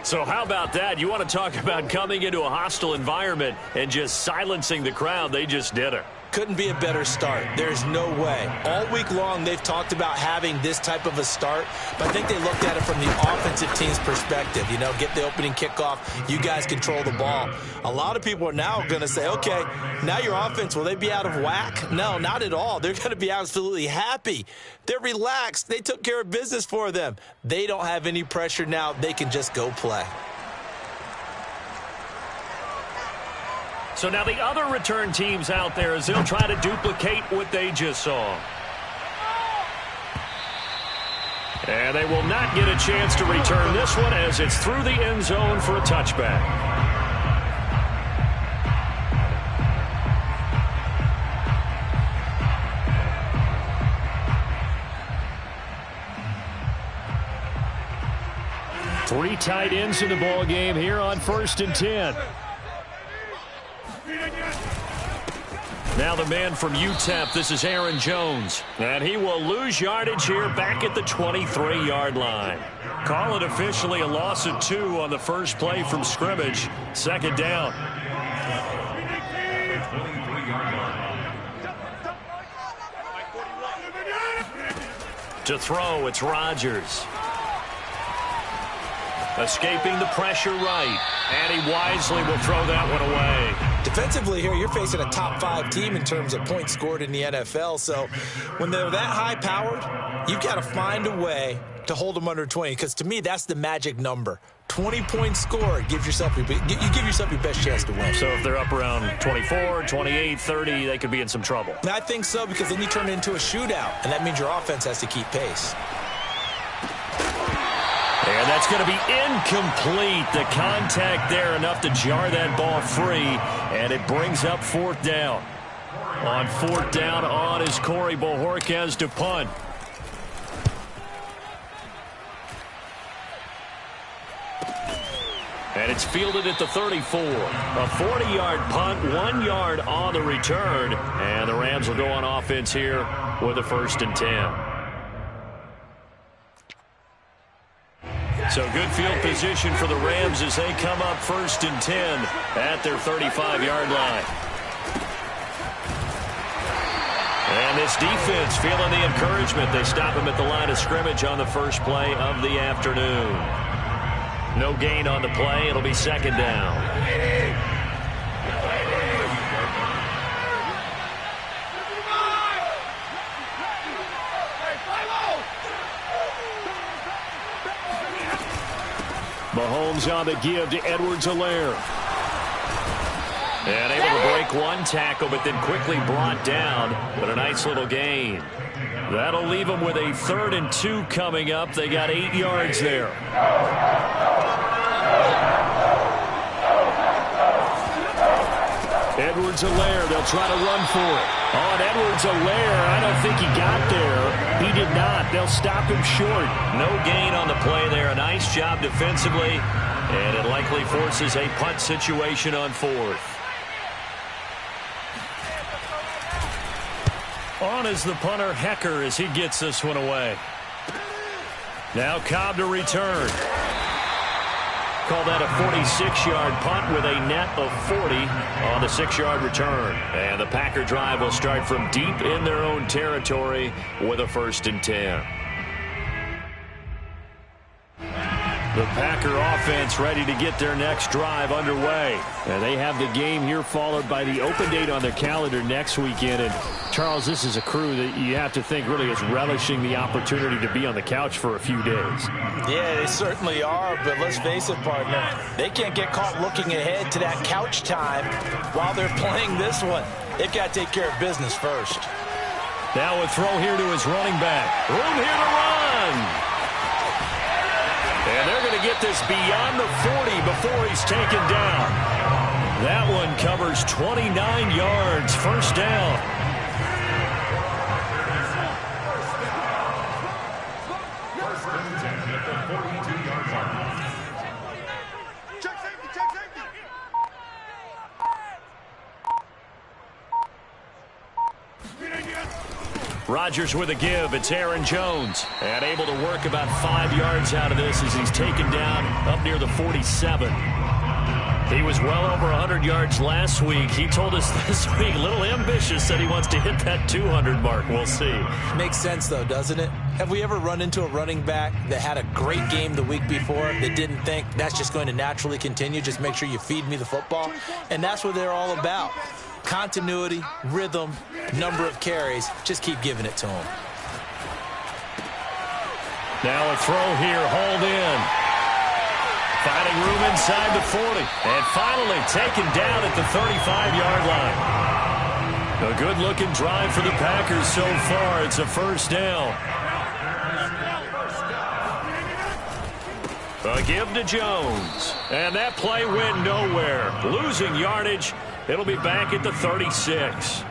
So how about that? You want to talk about coming into a hostile environment and just silencing the crowd. They just did it. Couldn't be a better start. There's no way. All week long, they've talked about having this type of a start, but I think they looked at it from the offensive team's perspective. You know, get the opening kickoff. You guys control the ball. A lot of people are now going to say, okay, now your offense, will they be out of whack? No, not at all. They're going to be absolutely happy. They're relaxed. They took care of business for them. They don't have any pressure now. They can just go play. So now the other return teams out there as they'll try to duplicate what they just saw. And they will not get a chance to return this one as it's through the end zone for a touchback. Three tight ends in the ball game here on 1st and 10. Now the man from UTEP, this is Aaron Jones. And he will lose yardage here back at the 23-yard line. Call it officially a loss of 2 on the first play from scrimmage. 2nd down. To throw, it's Rodgers. Escaping the pressure right. And he wisely will throw that one away. Defensively here, you're facing a top 5 team in terms of points scored in the NFL. So when they're that high-powered, you've got to find a way to hold them under 20. Because to me, that's the magic number. 20 points scored. You give yourself your best chance to win. So if they're up around 24, 28, 30, they could be in some trouble. And I think so, because then you turn it into a shootout. And that means your offense has to keep pace. And that's going to be incomplete. The contact there enough to jar that ball free. And it brings up 4th down. On 4th down on is Corey Bojorquez to punt. And it's fielded at the 34. A 40-yard punt, 1 yard on the return. And the Rams will go on offense here with a 1st and 10. So good field position for the Rams as they come up 1st and 10 at their 35-yard line. And this defense feeling the encouragement. They stop him at the line of scrimmage on the first play of the afternoon. No gain on the play. It'll be 2nd down. Mahomes on the give to Edwards-Helaire. And able to break one tackle, but then quickly brought down. But a nice little gain. That'll leave them with a 3rd and 2 coming up. They got 8 yards there. Edwards-Helaire, they'll try to run for it. On Edwards-Helaire, I don't think he got there. He did not. They'll stop him short. No gain on the play there. A nice job defensively. And it likely forces a punt situation on 4th. On is the punter, Hecker, as he gets this one away. Now Cobb to return. Call that a 46-yard punt with a net of 40 on the 6-yard return. And the Packer drive will start from deep in their own territory with a 1st and 10. The Packer offense ready to get their next drive underway. And they have the game here followed by the open date on their calendar next weekend. And Charles, this is a crew that you have to think really is relishing the opportunity to be on the couch for a few days. Yeah, they certainly are, but let's face it, partner, they can't get caught looking ahead to that couch time while they're playing this one. They've got to take care of business first. Now a throw here to his running back. Room here to run. And they're going to get this beyond the 40 before he's taken down. That one covers 29 yards. 1st down. Rodgers with a give. It's Aaron Jones. And able to work about 5 yards out of this as he's taken down up near the 47. He was well over 100 yards last week. He told us this week, a little ambitious, said he wants to hit that 200 mark. We'll see. Makes sense, though, doesn't it? Have we ever run into a running back that had a great game the week before that didn't think that's just going to naturally continue? Just make sure you feed me the football. And that's what they're all about. Continuity, rhythm, number of carries. Just keep giving it to them. Now a throw here, hauled in. Finding room inside the 40. And finally taken down at the 35-yard line. A good-looking drive for the Packers so far. It's a first down. A give to Jones. And that play went nowhere. Losing yardage. It'll be back at the 36.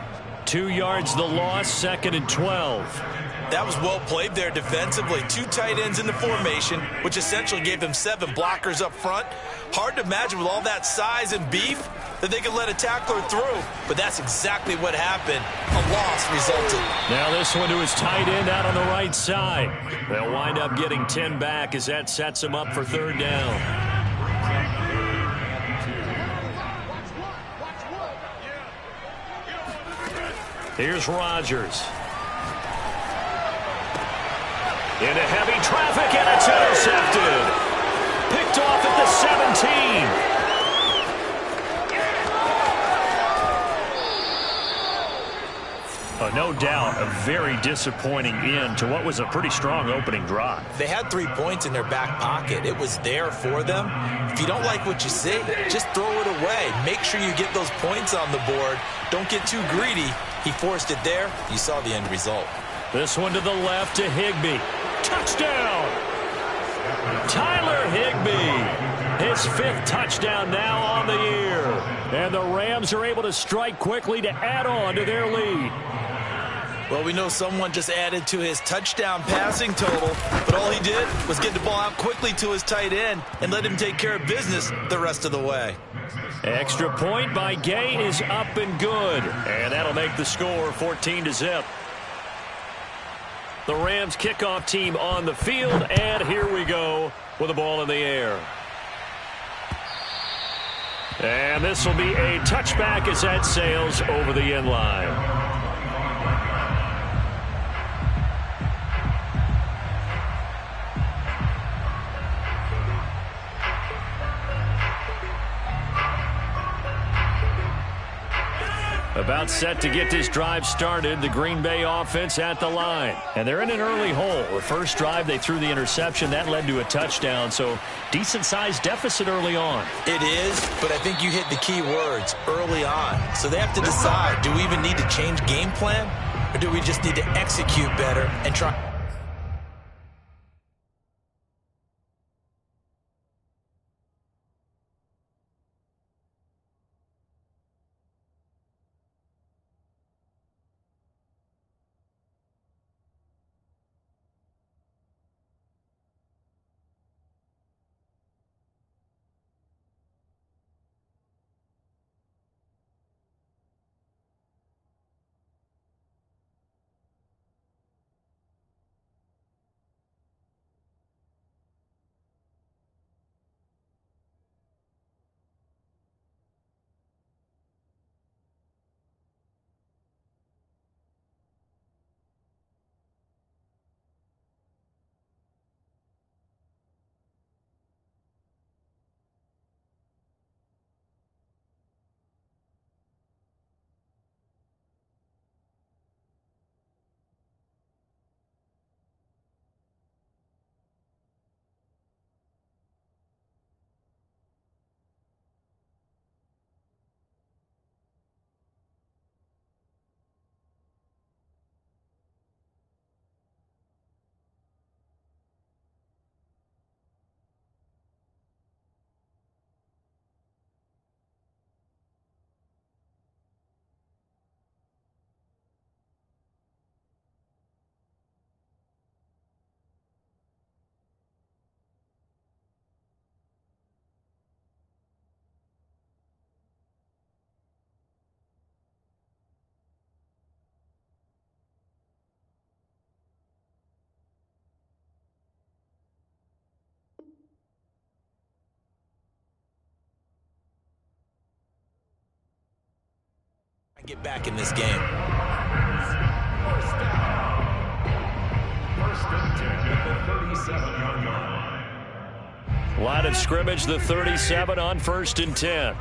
2 yards the loss, 2nd and 12. That was well played there defensively. 2 tight ends in the formation, which essentially gave them 7 blockers up front. Hard to imagine with all that size and beef that they could let a tackler through. But that's exactly what happened. A loss resulted. Now this one to his tight end out on the right side. They'll wind up getting 10 back as that sets them up for 3rd down. Here's Rodgers. Into heavy traffic, and it's intercepted. Picked off at the 17. No doubt, a very disappointing end to what was a pretty strong opening drive. They had 3 points in their back pocket. It was there for them. If you don't like what you see, just throw it away. Make sure you get those points on the board. Don't get too greedy. He forced it there. You saw the end result. This one to the left to Higbee. Touchdown! Tyler Higbee. His 5th touchdown now on the year. And the Rams are able to strike quickly to add on to their lead. Well, we know someone just added to his touchdown passing total, but all he did was get the ball out quickly to his tight end and let him take care of business the rest of the way. Extra point by Gay is up and good. And that'll make the score 14-0. The Rams kickoff team on the field, and here we go with the ball in the air. And this will be a touchback as that sails over the end line. About set to get this drive started, the Green Bay offense at the line. And they're in an early hole. The first drive, they threw the interception. That led to a touchdown, so decent-sized deficit early on. It is, but I think you hit the key words, early on. So they have to decide, do we even need to change game plan, or do we just need to execute better and try... get back in this game. First and 10 at the 37-yard line. Line of scrimmage, the 37 on 1st and 10.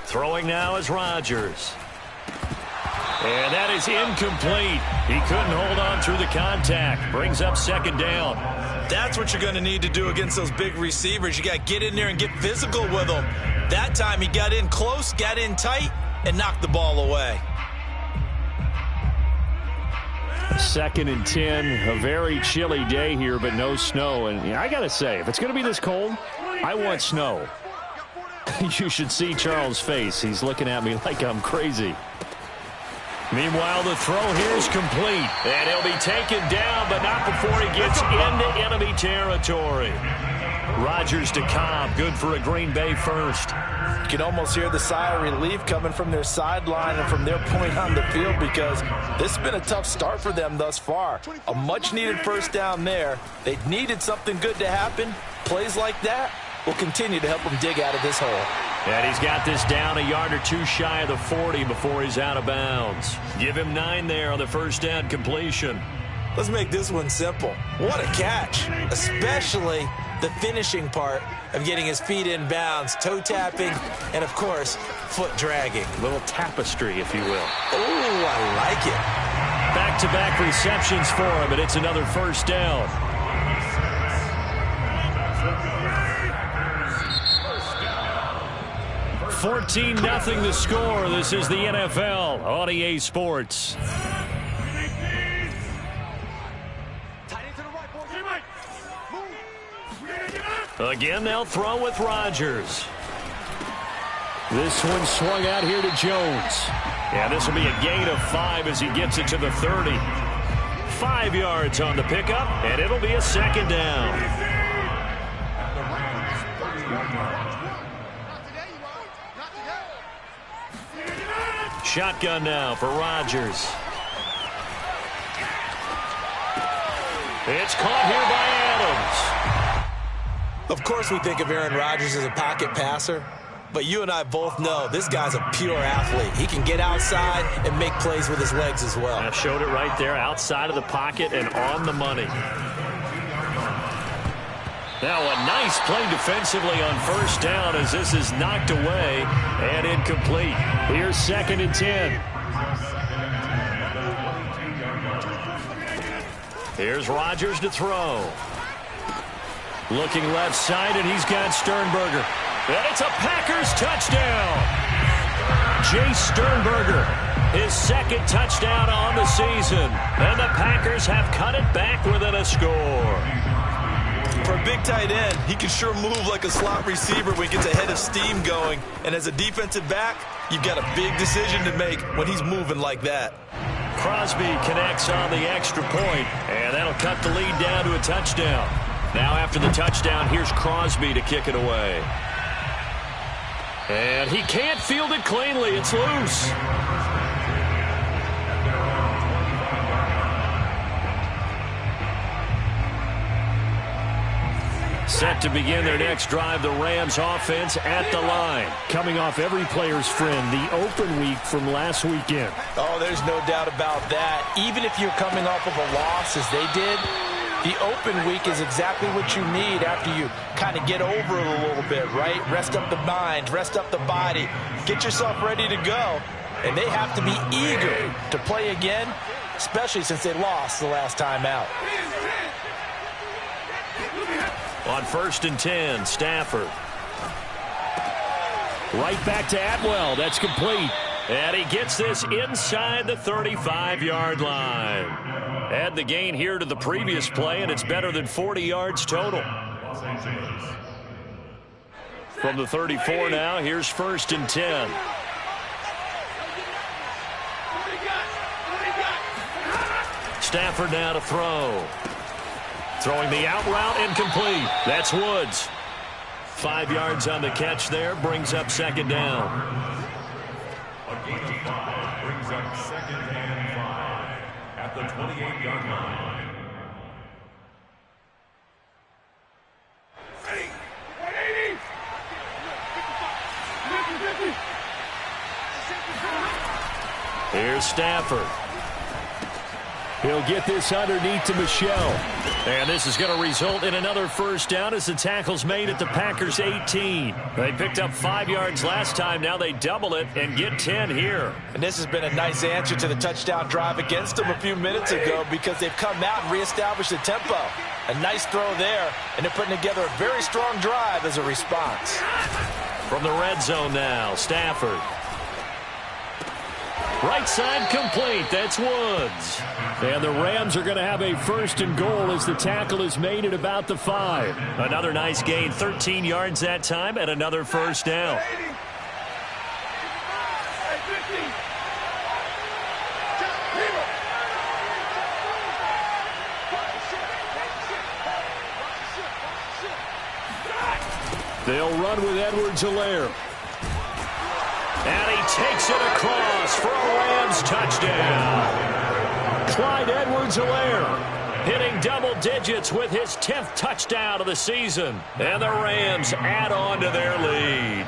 Throwing now is Rodgers. And that is incomplete. He couldn't hold on through the contact. Brings up 2nd down. That's what you're going to need to do against those big receivers. You got to get in there and get physical with them. That time he got in close, got in tight, and knocked the ball away. 2nd and 10. A very chilly day here, but no snow. And I got to say, if it's going to be this cold, I want snow. You should see Charles' face. He's looking at me like I'm crazy. Meanwhile, the throw here is complete. And he'll be taken down, but not before he gets into enemy territory. Rodgers to Cobb. Good for a Green Bay first. You can almost hear the sigh of relief coming from their sideline and from their point on the field, because this has been a tough start for them thus far. A much-needed first down there. They needed something good to happen. Plays like that will continue to help them dig out of this hole. And he's got this down a yard or two shy of the 40 before he's out of bounds. Give him 9 there on the first down completion. Let's make this one simple. What a catch, especially the finishing part of getting his feet in bounds, toe tapping, and, of course, foot dragging. A little tapestry, if you will. Oh, I like it. Back-to-back receptions for him, and it's another first down. 14-0 the score. This is the NFL on EA Sports. Again, they'll throw with Rodgers. This one swung out here to Jones. Yeah, this will be a gain of 5 as he gets it to the 30. 5 yards on the pickup, and it'll be a 2nd down. Shotgun now for Rodgers. It's caught here by Adams. Of course we think of Aaron Rodgers as a pocket passer, but you and I both know this guy's a pure athlete. He can get outside and make plays with his legs as well. I showed it right there, outside of the pocket and on the money. Now a nice play defensively on first down as this is knocked away and incomplete. Here's 2nd and 10. Here's Rodgers to throw. Looking left side, and he's got Sternberger. And it's a Packers touchdown. Jace Sternberger, his 2nd touchdown on the season. And the Packers have cut it back within a score. For a big tight end, he can sure move like a slot receiver when he gets a head of steam going. And as a defensive back, you've got a big decision to make when he's moving like that. Crosby connects on the extra point, and that'll cut the lead down to a touchdown. Now after the touchdown, here's Crosby to kick it away. And he can't field it cleanly. It's loose. Set to begin their next drive, the Rams offense at the line. Coming off every player's friend, the open week from last weekend. Oh, there's no doubt about that. Even if you're coming off of a loss as they did, the open week is exactly what you need after you kind of get over it a little bit, right? Rest up the mind, rest up the body, get yourself ready to go. And they have to be eager to play again, especially since they lost the last time out. On 1st and 10, Stafford. Right back to Atwell. That's complete. And he gets this inside the 35-yard line. Add the gain here to the previous play, and it's better than 40 yards total. From the 34 now, here's 1st and 10. Stafford now to throw. Throwing the out route, incomplete. That's Woods. 5 yards on the catch there, brings up 2nd down. A gain of 5 brings up 2nd and 5 at the 28-yard line. Ready? 180! Here's Stafford. He'll get this underneath to Michel. And this is going to result in another first down as the tackle's made at the Packers' 18. They picked up 5 yards last time. Now they double it and get 10 here. And this has been a nice answer to the touchdown drive against them a few minutes ago because they've come out and reestablished the tempo. A nice throw there, and they're putting together a very strong drive as a response. From the red zone now, Stafford. Right side complete. That's Woods. And the Rams are going to have a first and goal as the tackle is made at about the 5. Another nice gain, 13 yards that time, and another first down. They'll run with Edwards-Helaire. And he takes it across for a Rams touchdown. Clyde Edwards-Helaire hitting double digits with his 10th touchdown of the season. And the Rams add on to their lead.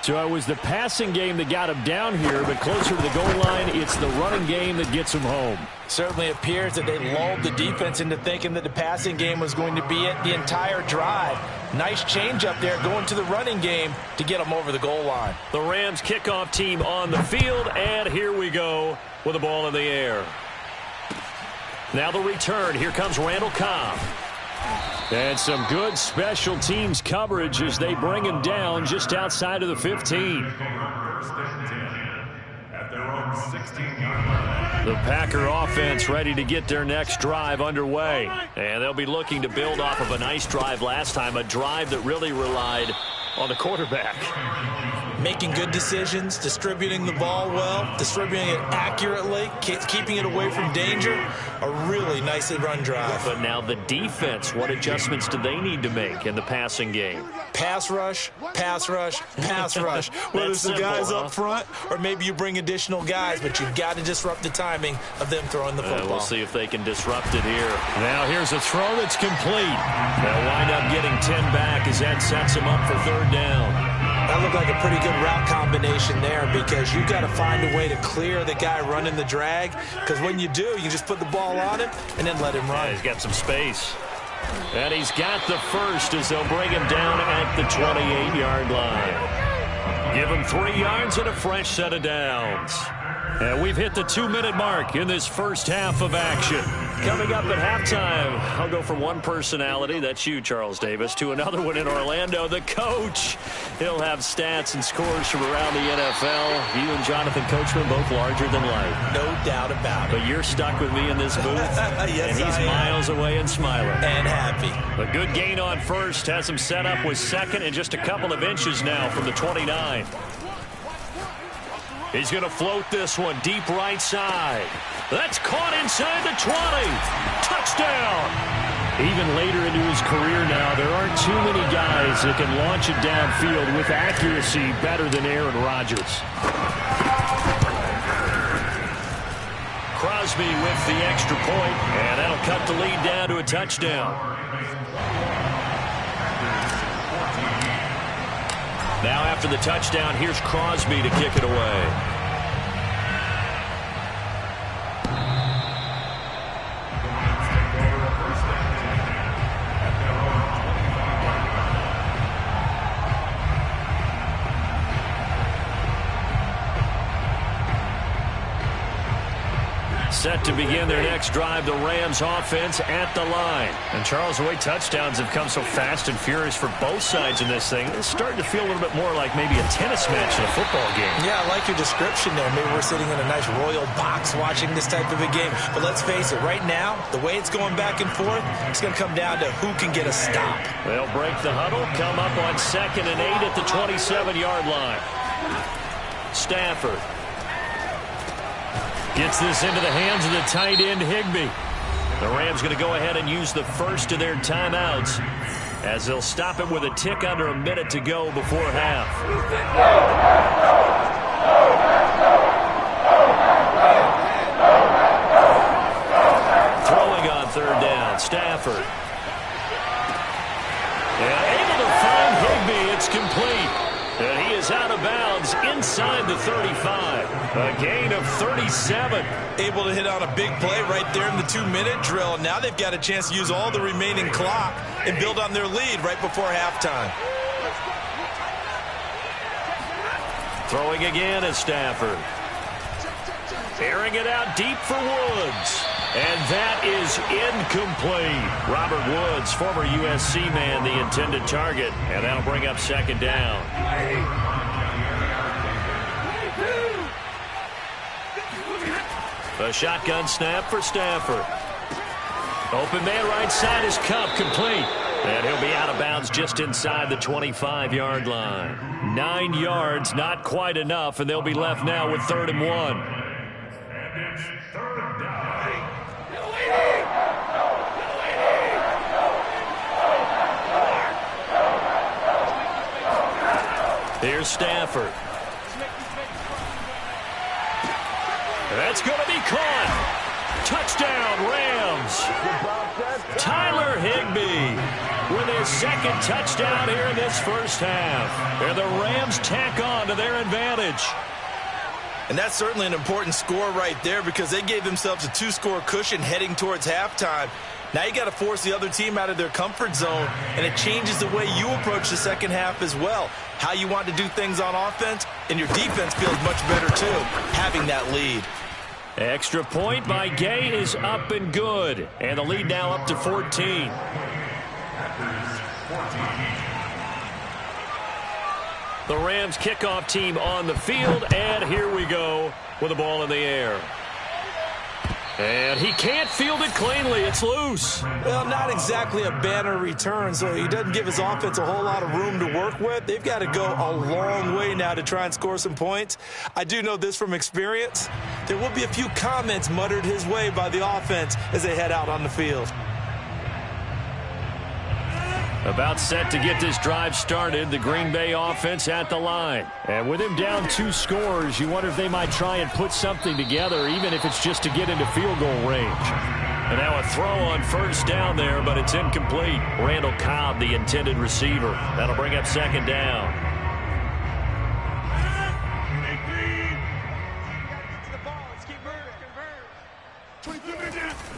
So it was the passing game that got him down here, but closer to the goal line, it's the running game that gets him home. Certainly appears that they lulled the defense into thinking that the passing game was going to be it the entire drive. Nice change up there going to the running game to get them over the goal line. The Rams kickoff team on the field, and here we go with the ball in the air. Now the return. Here comes Randall Cobb. And some good special teams coverage as they bring him down just outside of the 15. The Packer offense ready to get their next drive underway. And they'll be looking to build off of a nice drive last time, a drive that really relied on the quarterback. Making good decisions, distributing the ball well, distributing it accurately, keeping it away from danger. A really nicely run drive. But now the defense, what adjustments do they need to make in the passing game? Pass rush, pass rush, pass rush. Whether it's the guys up front or maybe you bring additional guys, but you've got to disrupt the timing of them throwing the football. We'll see if they can disrupt it here. Now here's a throw that's complete. They'll wind up getting 10 back as that sets them up for third down. That looked like a pretty good route combination there because you've got to find a way to clear the guy running the drag, because when you do, you just put the ball on him and then let him run. Yeah, he's got some space. And he's got the first as they'll bring him down at the 28-yard line. Give him 3 yards and a fresh set of downs. And we've hit the 2-minute mark in this first half of action. Coming up at halftime, I'll go from one personality, that's you, Charles Davis, to another one in Orlando, the coach. He'll have stats and scores from around the NFL. You and Jonathan Coachman, both larger than life. No doubt about it. But you're stuck with me in this booth. Yes, and he's miles away and smiling. And happy. A good gain on first, has him set up with second and just a couple of inches now from the 29. He's going to float this one deep right side. That's caught inside the 20. Touchdown. Even later into his career now, there aren't too many guys that can launch it downfield with accuracy better than Aaron Rodgers. Crosby with the extra point, and that'll cut the lead down to a touchdown. Now after the touchdown, here's Crosby to kick it away. Set to begin their next drive, the Rams offense at the line. And Charles, the way touchdowns have come so fast and furious for both sides in this thing, it's starting to feel a little bit more like maybe a tennis match in a football game. Yeah, I like your description there. Maybe we're sitting in a nice royal box watching this type of a game. But let's face it, right now, the way it's going back and forth, it's going to come down to who can get a stop. They'll break the huddle, come up on 2nd and 8 at the 27-yard line. Stafford gets this into the hands of the tight end, Higbee. The Rams going to go ahead and use the first of their timeouts as they'll stop it with a tick under a minute to go before half. Throwing on third down, Stafford. And able to find Higbee. It's complete. And he is out of bounds inside the 35. A gain of 37. Able to hit on a big play right there in the 2-minute drill. Now they've got a chance to use all the remaining clock and build on their lead right before halftime. Throwing again is Stafford. Airing it out deep for Woods. And that is incomplete. Robert Woods, former USC man, the intended target. And that'll bring up second down. A shotgun snap for Stafford. Open man right side is Kupp, complete. And he'll be out of bounds just inside the 25-yard line. 9 yards, not quite enough, and they'll be left now with 3rd and 1. Here's Stafford. That's going to be caught. Touchdown, Rams. Tyler Higbee with his second touchdown here in this first half. And the Rams tack on to their advantage. And that's certainly an important score right there because they gave themselves a 2-score cushion heading towards halftime. Now you got to force the other team out of their comfort zone, and it changes the way you approach the second half as well. How you want to do things on offense, and your defense feels much better too, having that lead. Extra point by Gay is up and good. And the lead now up to 14. The Rams kickoff team on the field, and here we go with the ball in the air. And he can't field it cleanly. It's loose. Well, not exactly a banner return, so he doesn't give his offense a whole lot of room to work with. They've got to go a long way now to try and score some points. I do know this from experience. There will be a few comments muttered his way by the offense as they head out on the field. About set to get this drive started, the Green Bay offense at the line. And with him down 2 scores, you wonder if they might try and put something together, even if it's just to get into field goal range. And now a throw on first down there, but it's incomplete. Randall Cobb, the intended receiver. That'll bring up second down.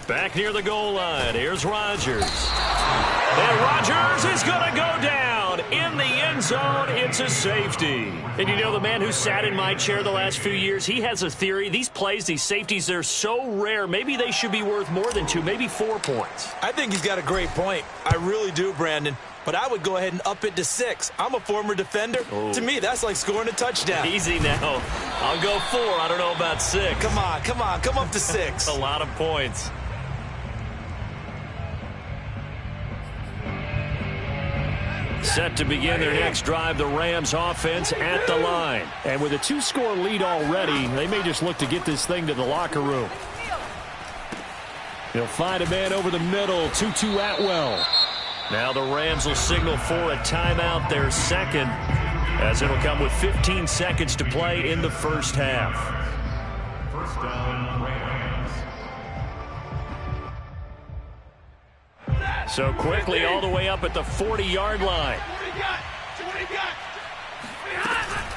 Back near the goal line, here's Rodgers. And Rodgers is going to go down in the end zone. It's a safety. And you know, the man who sat in my chair the last few years, he has a theory. These plays, these safeties, they're so rare. Maybe they should be worth more than 2, maybe 4 points. I think he's got a great point. I really do, Brandon. But I would go ahead and up it to 6. I'm a former defender. Ooh. To me, that's like scoring a touchdown. Easy now. I'll go 4. I don't know about 6. Come on. Come up to 6. A lot of points. Set to begin their next drive, the Rams offense at the line. And with a 2-score lead already, they may just look to get this thing to the locker room. They'll find a man over the middle, Tutu Atwell. Now the Rams will signal for a timeout, their second, as it'll come with 15 seconds to play in the first half. First down, Rams. So quickly all the way up at the 40-yard line.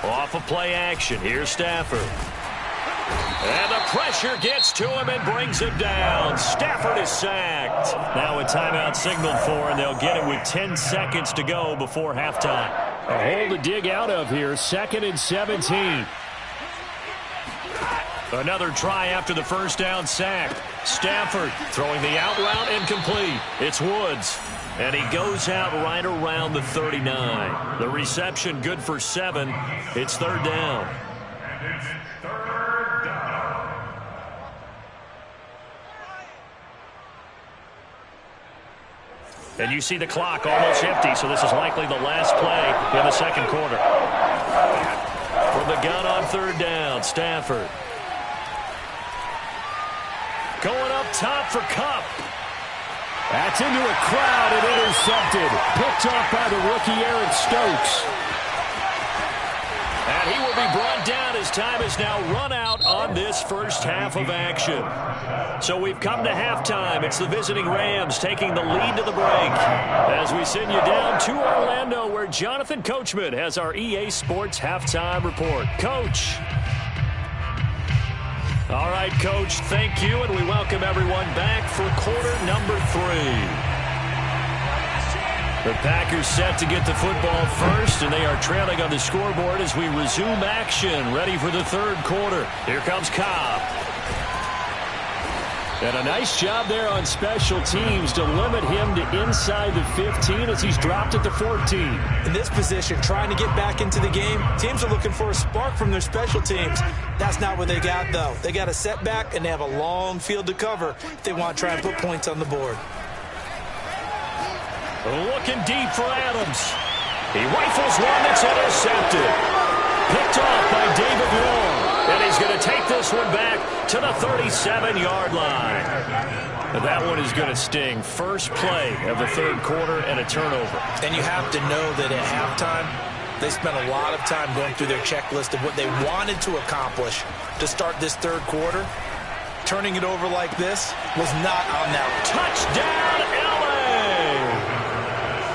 Off of play action. Here's Stafford. And the pressure gets to him and brings him down. Stafford is sacked. Now a timeout signaled for, and they'll get him with 10 seconds to go before halftime. A hole to dig out of here. 2nd and 17. Another try after the first down sack. Stafford throwing the out route incomplete. It's Woods. And he goes out right around the 39. The reception good for 7. It's 3rd down. And it's 3rd down. And you see the clock almost empty, so this is likely the last play in the second quarter. From the gun on 3rd down, Stafford. Going up top for Kupp. That's into a crowd and intercepted. Picked off by the rookie Aaron Stokes. And he will be brought down as time is now run out on this first half of action. So we've come to halftime. It's the visiting Rams taking the lead to the break. As we send you down to Orlando, where Jonathan Coachman has our EA Sports halftime report. Coach. All right, Coach, thank you, and we welcome everyone back for quarter number 3. The Packers set to get the football first, and they are trailing on the scoreboard as we resume action, ready for the third quarter. Here comes Cobb. And a nice job there on special teams to limit him to inside the 15 as he's dropped at the 14. In this position, trying to get back into the game, teams are looking for a spark from their special teams. That's not what they got, though. They got a setback, and they have a long field to cover if they want to try and put points on the board. Looking deep for Adams. He rifles one that's intercepted. Picked off by David Long. And he's going to take this one back to the 37-yard line. And that one is going to sting. First play of the third quarter and a turnover. And you have to know that at halftime, they spent a lot of time going through their checklist of what they wanted to accomplish to start this third quarter. Turning it over like this was not on that. Touchdown, LA!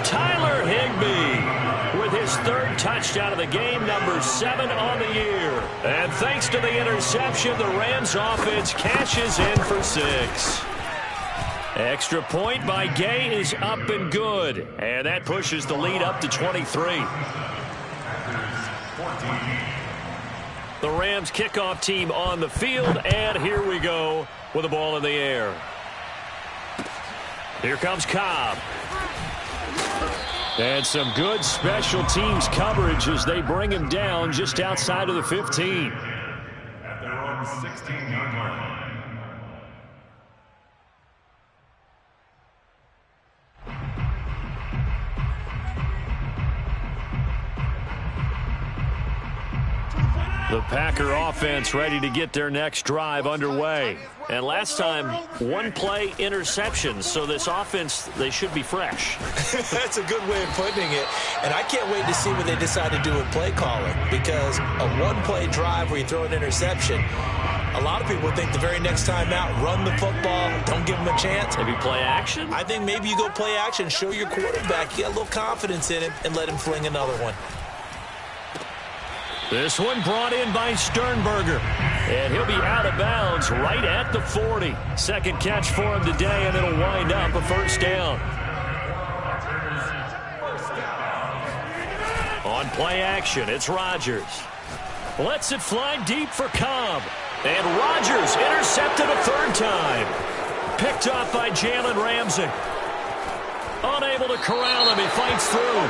Tyler Higbee with his third touchdown of the game, number 7 on the year. And thanks to the interception, the Rams offense cashes in for 6. Extra point by Gay is up and good. And that pushes the lead up to 23. The Rams kickoff team on the field, and here we go with the ball in the air. Here comes Cobb. And some good special teams coverage as they bring him down just outside of the 15. At their own 16-yard line. The Packer offense ready to get their next drive underway. And last time, one-play interceptions. So this offense, they should be fresh. That's a good way of putting it. And I can't wait to see what they decide to do with play calling. Because a one-play drive where you throw an interception, a lot of people think the very next time out, run the football, don't give them a chance. Maybe play action? I think maybe you go play action, show your quarterback, you got a little confidence in him, and let him fling another one. This one brought in by Sternberger. And he'll be out of bounds right at the 40. Second catch for him today, and it'll wind up a first down. On play action, it's Rodgers. Lets it fly deep for Cobb. And Rodgers intercepted a third time. Picked off by Jalen Ramsey. Unable to corral him, he fights through.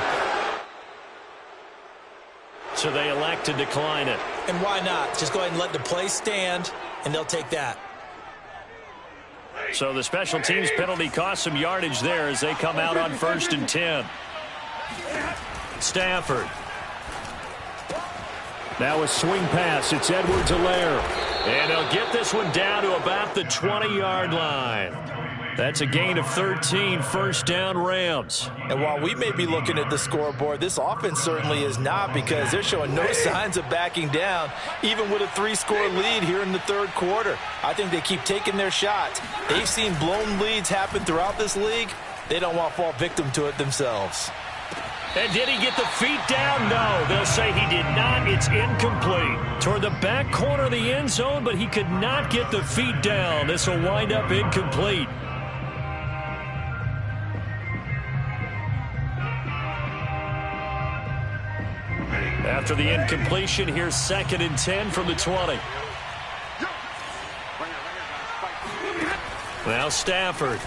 So they elect to decline it. And why not? Just go ahead and let the play stand, and they'll take that. So the special teams penalty cost some yardage there as they come out on 1st and 10. Stafford. Now a swing pass. It's Edwards-Helaire. And they'll get this one down to about the 20-yard line. That's a gain of 13, first down Rams. And while we may be looking at the scoreboard, this offense certainly is not, because they're showing no signs of backing down, even with a 3-score lead here in the third quarter. I think they keep taking their shots. They've seen blown leads happen throughout this league. They don't want to fall victim to it themselves. And did he get the feet down? No, they'll say he did not. It's incomplete. Toward the back corner of the end zone, but he could not get the feet down. This will wind up incomplete. After the incompletion, here's 2nd and 10 from the 20. Now Stafford.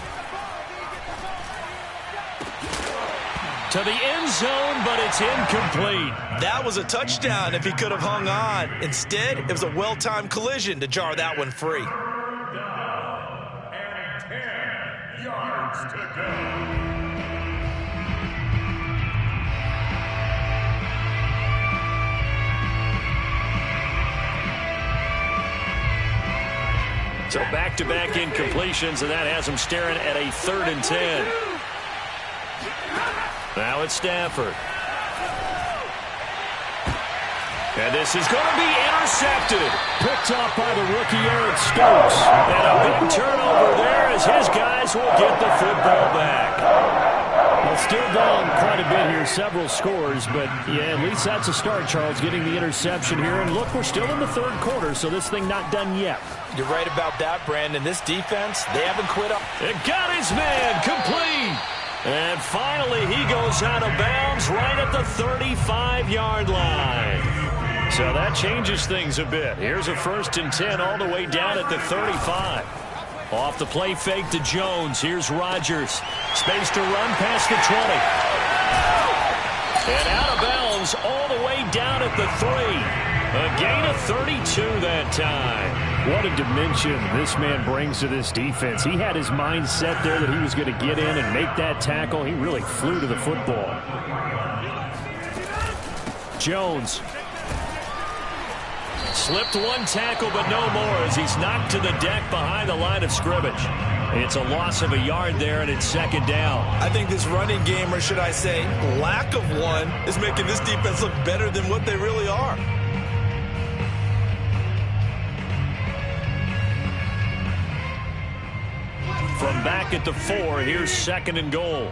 To the end zone, but it's incomplete. That was a touchdown if he could have hung on. Instead, it was a well-timed collision to jar that one free. 10 yards to go. So back-to-back incompletions, and that has him staring at a 3rd and 10. Now it's Stafford. And this is going to be intercepted. Picked up by the rookie Eric Stokes. And a big turnover there as his guys will get the football back. Well, still down quite a bit here, several scores, but yeah, at least that's a start, Charles, getting the interception here. And look, we're still in the third quarter, so this thing not done yet. You're right about that, Brandon. This defense, they haven't quit up. It got his man complete. And finally, he goes out of bounds right at the 35-yard line. So that changes things a bit. Here's a 1st and 10 all the way down at the 35. Off the play fake to Jones. Here's Rodgers. Space to run past the 20. And out of bounds all the way down at the 3. A gain of 32 that time. What a dimension this man brings to this defense. He had his mind set there that he was going to get in and make that tackle. He really flew to the football. Jones. Slipped one tackle, but no more as he's knocked to the deck behind the line of scrimmage. It's a loss of a yard there, and it's 2nd down. I think this running game, or should I say lack of one, is making this defense look better than what they really are. From back at the 4, here's 2nd and goal.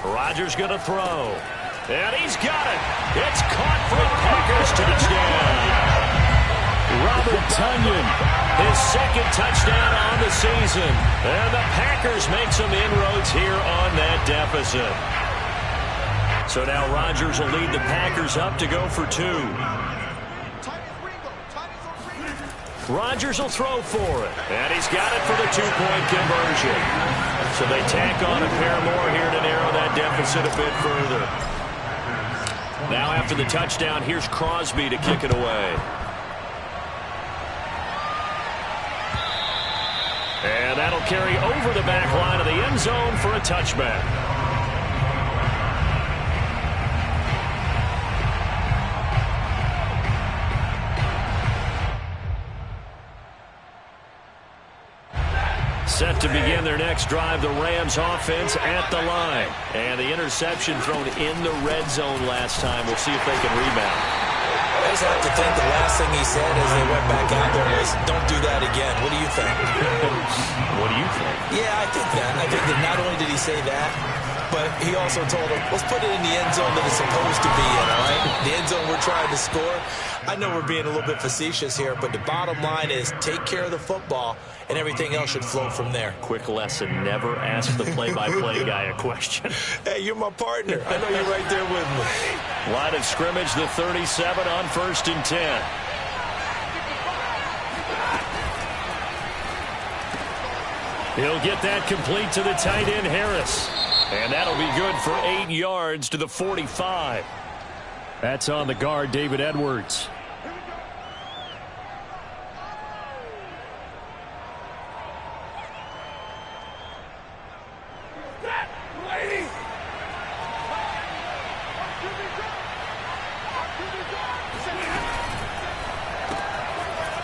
Rodgers going to throw. And he's got it. It's caught for a Packers touchdown. Robert Tonyan. His 2nd touchdown on the season. And the Packers make some inroads here on that deficit. So now Rodgers will lead the Packers up to go for 2. Rodgers will throw for it. And he's got it for the 2-point conversion. So they tack on a pair more here to narrow that deficit a bit further. Now after the touchdown, here's Crosby to kick it away. And that'll carry over the back line of the end zone for a touchback. Set to begin their next drive, the Rams offense at the line. And the interception thrown in the red zone last time. We'll see if they can rebound. I just have to think the last thing he said as they went back out there was, don't do that again. What do you think? What do you think? Yeah, I think that. I think that not only did he say that, but he also told him, let's put it in the end zone that it's supposed to be in, all right? The end zone we're trying to score. I know we're being a little bit facetious here, but the bottom line is take care of the football, and everything else should flow from there. Quick lesson, never ask the play-by-play guy a question. Hey, you're my partner. I know you're right there with me. Line of scrimmage, the 37 on 1st and 10. He'll get that complete to the tight end, Harris. And that'll be good for 8 yards to the 45. That's on the guard, David Edwards.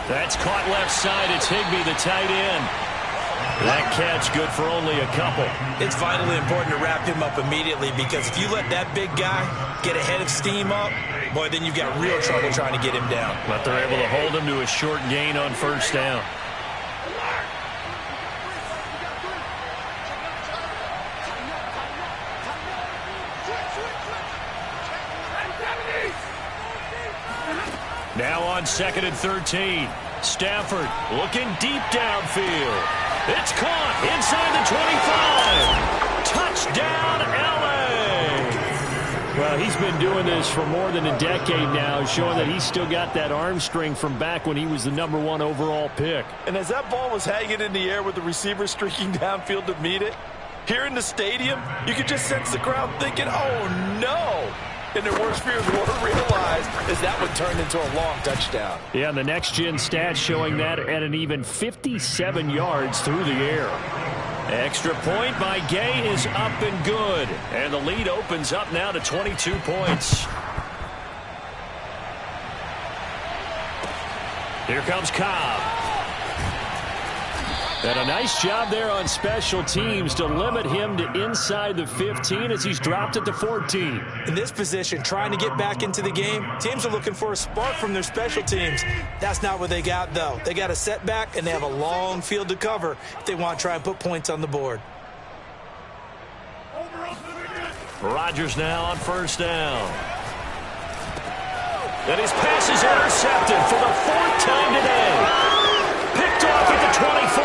That's caught left side. It's Higbee, the tight end. That catch good for only a couple. It's vitally important to wrap him up immediately, because if you let that big guy get ahead of steam up, boy, then you've got real trouble trying to get him down. But they're able to hold him to a short gain on 1st down. Now on 2nd and 13. Stafford looking deep downfield. It's caught inside the 25. Touchdown, L.A. Well, he's been doing this for more than a decade now, showing that he's still got that arm strength from back when he was the #1 overall pick. And as that ball was hanging in the air with the receiver streaking downfield to meet it, here in the stadium, you could just sense the crowd thinking, oh, no. And their worst fears were realized as that would turn into a long touchdown. Yeah, and the next-gen stats showing that at an even 57 yards through the air. Extra point by Gay is up and good. And the lead opens up now to 22 points. Here comes Cobb. And a nice job there on special teams to limit him to inside the 15 as he's dropped it to 14. In this position, trying to get back into the game, teams are looking for a spark from their special teams. That's not what they got, though. They got a setback, and they have a long field to cover if they want to try and put points on the board. Rodgers now on first down. And his pass is intercepted for the 4th time today. Picked off at the 24.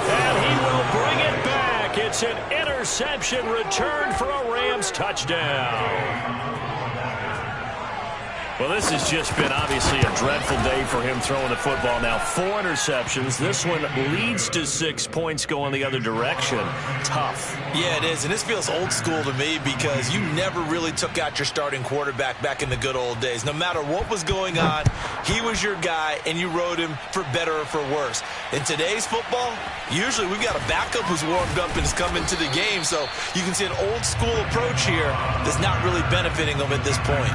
And he will bring it back. It's an interception return for a Rams touchdown. Well, this has just been obviously a dreadful day for him throwing the football. Now 4 interceptions. This one leads to 6 points going the other direction. Tough. Yeah, it is, and this feels old school to me because you never really took out your starting quarterback back in the good old days. No matter what was going on, he was your guy, and you rode him for better or for worse. In today's football, usually we've got a backup who's warmed up and has come into the game, so you can see an old school approach here that's not really benefiting them at this point.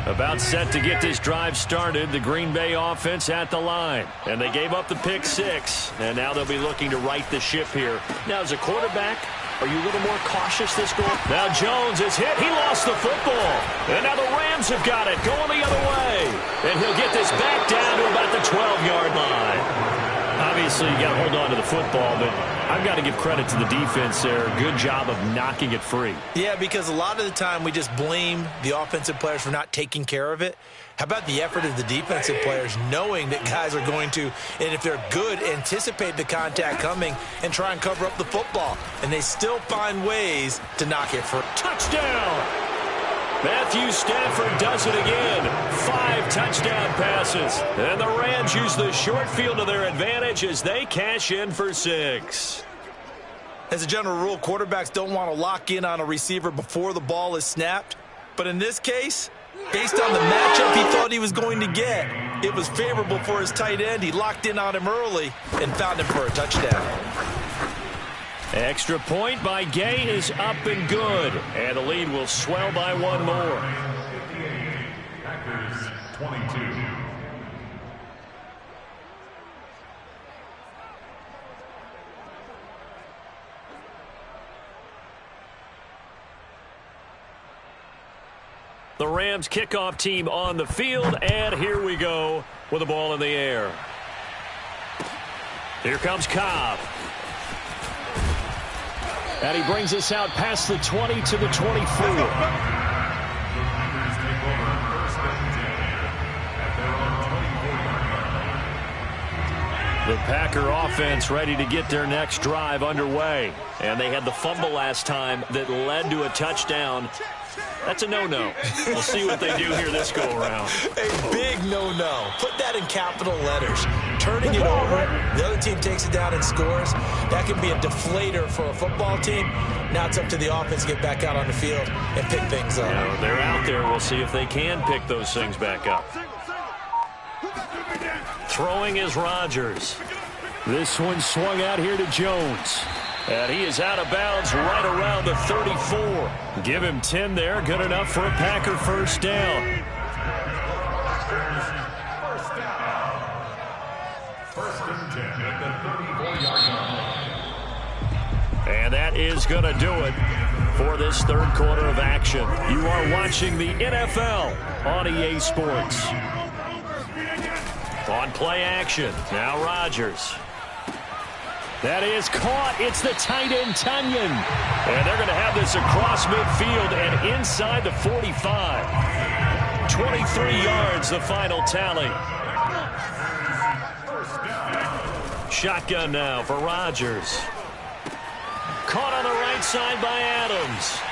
About set to get this drive started, the Green Bay offense at the line. And they gave up the pick 6, and now they'll be looking to right the ship here. Now, as a quarterback, are you a little more cautious this goal? Now Jones is hit. He lost the football. And now the Rams have got it going the other way. And he'll get this back down to about the 12-yard line. Obviously, you got to hold on to the football, but I've got to give credit to the defense there. Good job of knocking it free. Yeah, because a lot of the time we just blame the offensive players for not taking care of it. How about the effort of the defensive players knowing that guys are going to, and if they're good, anticipate the contact coming and try and cover up the football. And they still find ways to knock it for touchdown. Matthew Stafford does it again. 5 touchdown passes. And the Rams use the short field to their advantage as they cash in for 6. As a general rule, quarterbacks don't want to lock in on a receiver before the ball is snapped. But in this case, based on the matchup he thought he was going to get, it was favorable for his tight end. He locked in on him early and found him for a touchdown. Extra point by Gay is up and good. And the lead will swell by 1 more. Packers 22. The Rams kickoff team on the field, and here we go with the ball in the air. Here comes Cobb. And he brings us out past the 20 to the 24. The Packer offense ready to get their next drive underway. And they had the fumble last time that led to a touchdown. That's a no-no. We'll see what they do here this go-around. A big no-no. Put that in capital letters. Turning it over, the other team takes it down and scores. That can be a deflator for a football team. Now it's up to the offense to get back out on the field and pick things up. Yeah, they're out there. We'll see if they can pick those things back up. Throwing is Rodgers. This one swung out here to Jones. And he is out of bounds right around the 34. Give him 10 there. Good enough for a Packer first down. First and 10 at the 34-yard line. And that is going to do it for this third quarter of action. You are watching the NFL on EA Sports. On play action, now Rodgers. That is caught. It's the tight end, Tunyon. And they're going to have this across midfield and inside the 45. 23 yards, the final tally. Shotgun now for Rodgers. Caught on the right side by Adams.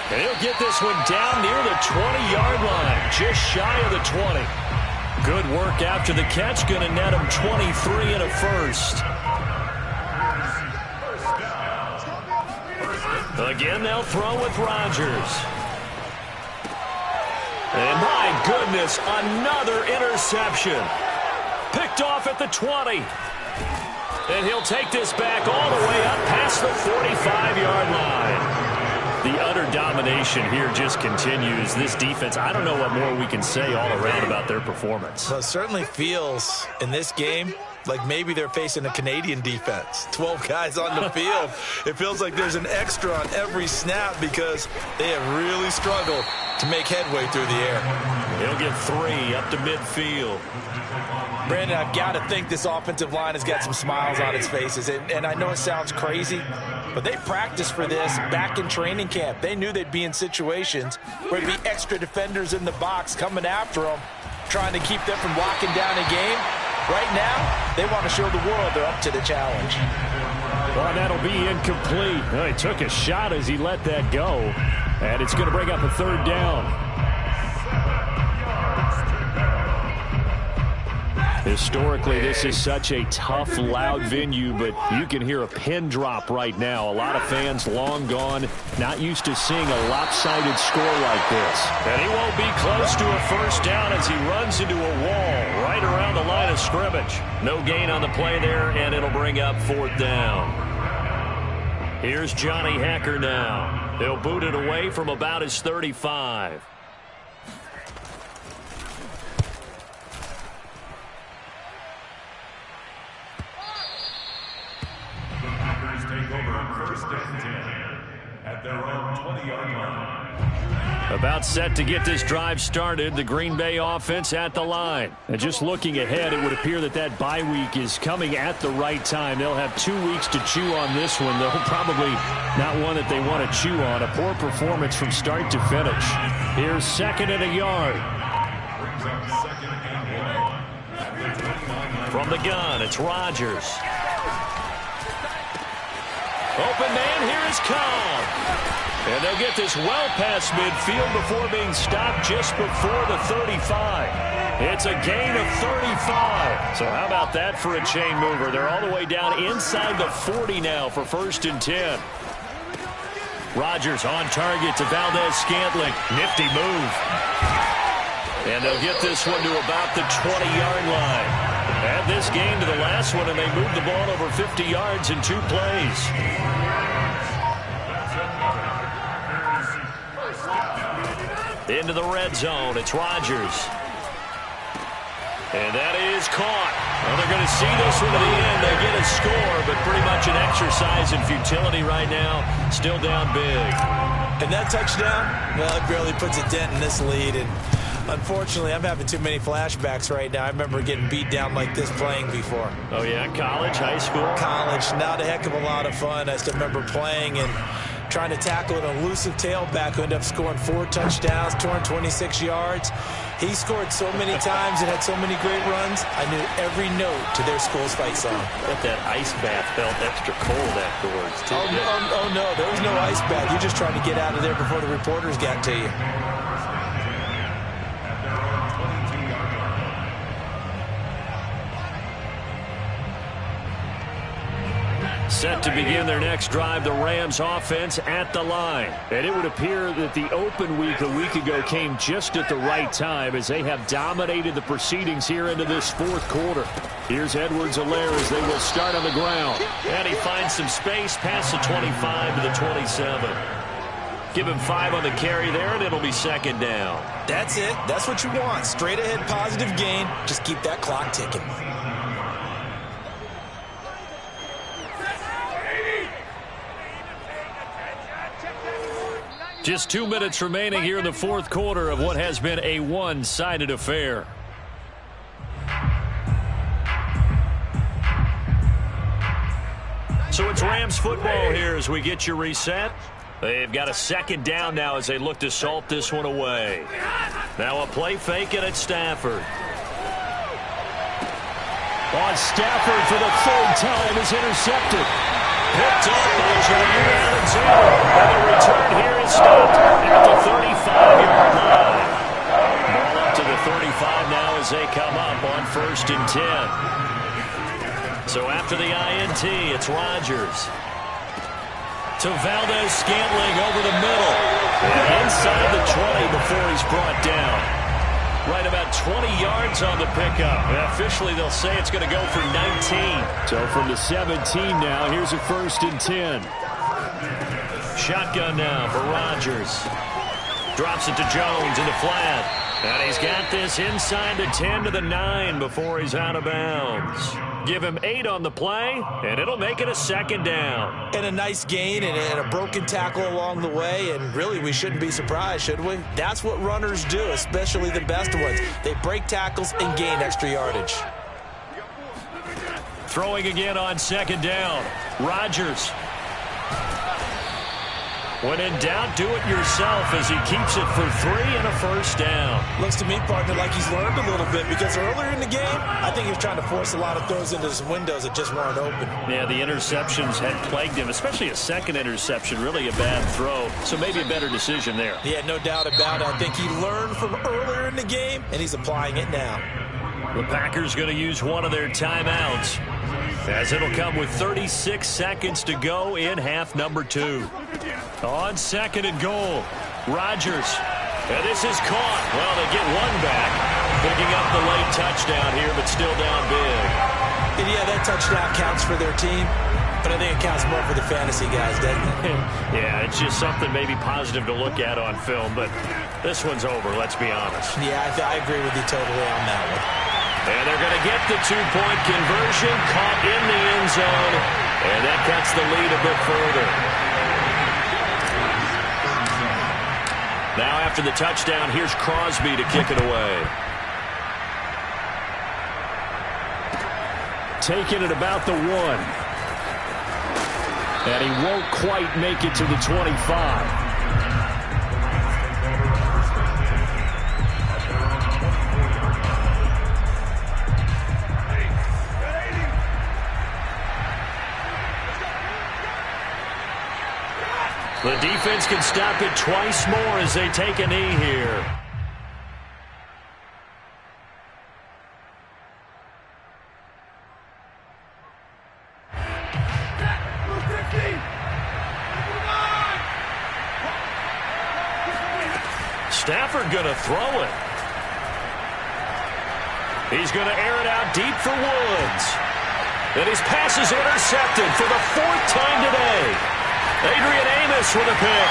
And he'll get this one down near the 20-yard line, just shy of the 20. Good work after the catch. Going to net him 23 and a first. Again, they'll throw with Rodgers. And my goodness, another interception. Picked off at the 20. And he'll take this back all the way up past the 45-yard line. The utter domination here just continues. This defense, I don't know what more we can say all around about their performance. Well, it certainly feels in this game like maybe they're facing a Canadian defense. 12 guys on the field. It feels like there's an extra on every snap because they have really struggled to make headway through the air. He'll get 3 up to midfield. Brandon, I've got to think this offensive line has got some smiles on its faces. And I know it sounds crazy, but they practiced for this back in training camp. They knew they'd be in situations where there'd be extra defenders in the box coming after them, trying to keep them from locking down a game. Right now, they want to show the world they're up to the challenge. Well, that'll be incomplete. Well, he took a shot as he let that go, and it's going to bring up a 3rd down. Historically, this is such a tough, loud venue, but you can hear a pin drop right now. A lot of fans long gone, not used to seeing a lopsided score like this. And he won't be close to a 1st down as he runs into a wall right around the line of scrimmage. No gain on the play there, and it'll bring up 4th down. Here's Johnny Hekker now. He'll boot it away from about his 35. Take over 1st and 10 at their own 20-yard line. About set to get this drive started. The Green Bay offense at the line. And just looking ahead, it would appear that bye week is coming at the right time. They'll have 2 weeks to chew on this one, though probably not one that they want to chew on. A poor performance from start to finish. Here's 2nd and a yard. Brings up 2nd and 1 at the 29-yard line. From the gun, it's Rodgers. Open man, here is Cobb. And they'll get this well past midfield before being stopped just before the 35. It's a gain of 35. So how about that for a chain mover? They're all the way down inside the 40 now for 1st and 10. Rodgers on target to Valdez-Scantling. Nifty move. And they'll get this one to about the 20-yard line. Add this game to the last one, and they moved the ball over 50 yards in 2 plays. Into the red zone, it's Rodgers. And that is caught. Well, they're going to see this one to the end. They get a score, but pretty much an exercise in futility right now. Still down big. And that touchdown, well, it barely puts a dent in this lead. And unfortunately, I'm having too many flashbacks right now. I remember getting beat down like this playing before. Oh, yeah? College, high school? College. Not a heck of a lot of fun. I still remember playing and trying to tackle an elusive tailback who ended up scoring 4 touchdowns, 226 yards. He scored so many times and had so many great runs, I knew every note to their school's fight song. Bet that ice bath felt extra cold afterwards, too. Oh, no, there was no ice bath. You're just trying to get out of there before the reporters got to you. Set to begin their next drive, the Rams offense at the line. And it would appear that the open week a week ago came just at the right time as they have dominated the proceedings here into this 4th quarter. Here's Edwards-Helaire as they will start on the ground. And he finds some space past the 25 to the 27. Give him 5 on the carry there, and it'll be 2nd down. That's it. That's what you want. Straight ahead positive gain. Just keep that clock ticking. Just 2 minutes remaining here in the 4th quarter of what has been a one-sided affair. So it's Rams football here as we get you reset. They've got a 2nd down now as they look to salt this one away. Now a play fake and it's Stafford. On Stafford for the 3rd time is intercepted. Picked up by Jair Alexander. And the return here is stopped at the 35-yard line. Ball up to the 35 now as they come up on 1st and 10. So after the INT, it's Rodgers. To Valdez-Scantling over the middle. And inside the 20 before he's brought down. Right about 20 yards on the pickup. And officially, they'll say it's going to go for 19. So from the 17 now, here's a 1st and 10. Shotgun now for Rodgers. Drops it to Jones in the flat. And he's got this inside the 10 to the 9 before he's out of bounds. Give him 8 on the play, and it'll make it a 2nd down. And a nice gain and a broken tackle along the way, and really we shouldn't be surprised, should we? That's what runners do, especially the best ones. They break tackles and gain extra yardage. Throwing again on 2nd down. Rodgers. When in doubt, do it yourself as he keeps it for 3 and a 1st down. Looks to me, partner, like he's learned a little bit because earlier in the game, I think he was trying to force a lot of throws into some windows that just weren't open. Yeah, the interceptions had plagued him, especially a second interception, really a bad throw. So maybe a better decision there. Yeah, no doubt about it. I think he learned from earlier in the game, and he's applying it now. The Packers going to use one of their timeouts, as it'll come with 36 seconds to go in half number 2. On 2nd and goal, Rodgers. And this is caught. Well, they get one back, picking up the late touchdown here, but still down big. And yeah, that touchdown counts for their team, but I think it counts more for the fantasy guys, doesn't it? Yeah, it's just something maybe positive to look at on film, but this one's over, let's be honest. Yeah, I agree with you totally on that one. And they're going to get the 2-point conversion, caught in the end zone, and that cuts the lead a bit further. Now after the touchdown, here's Crosby to kick it away. Taking it about the 1. And he won't quite make it to the 25. The defense can stop it twice more as they take a knee here. Stafford going to throw it. He's going to air it out deep for Woods. And his pass is intercepted for the 4th time today. Adrian Amos with a pick.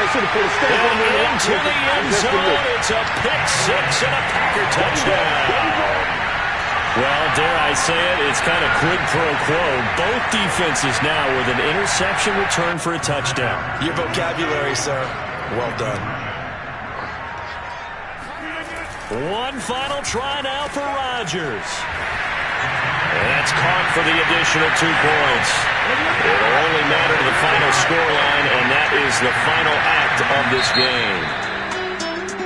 And into the end zone. It's a pick 6 and a Packer touchdown. Well, dare I say it, it's kind of quid pro quo. Both defenses now with an interception return for a touchdown. Your vocabulary, sir. Well done. One final try now for Rodgers. And that's caught for the additional 2 points. It'll only matter to the final scoreline, and that is the final act of this game.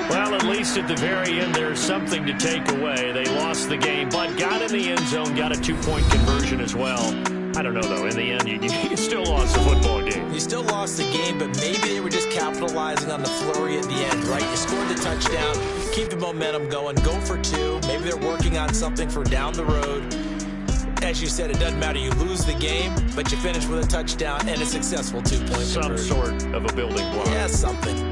Well, at least at the very end, there's something to take away. They lost the game, but got in the end zone, got a 2-point conversion as well. I don't know, though. In the end, you still lost the football game. You still lost the game, but maybe they were just capitalizing on the flurry at the end, right? You scored the touchdown, keep the momentum going, go for 2. Maybe they're working on something for down the road. As you said, it doesn't matter. You lose the game, but you finish with a touchdown and a successful 2-point conversion. Some sort of a building block. Yeah, something.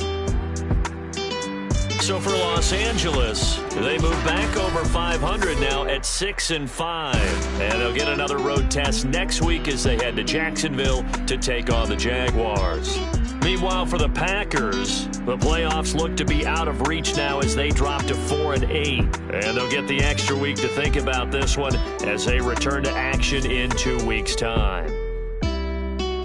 So for Los Angeles, they move back over 500 now at 6-5. And they'll get another road test next week as they head to Jacksonville to take on the Jaguars. Meanwhile, for the Packers, the playoffs look to be out of reach now as they drop to 4-8. And they'll get the extra week to think about this one as they return to action in 2 weeks' time.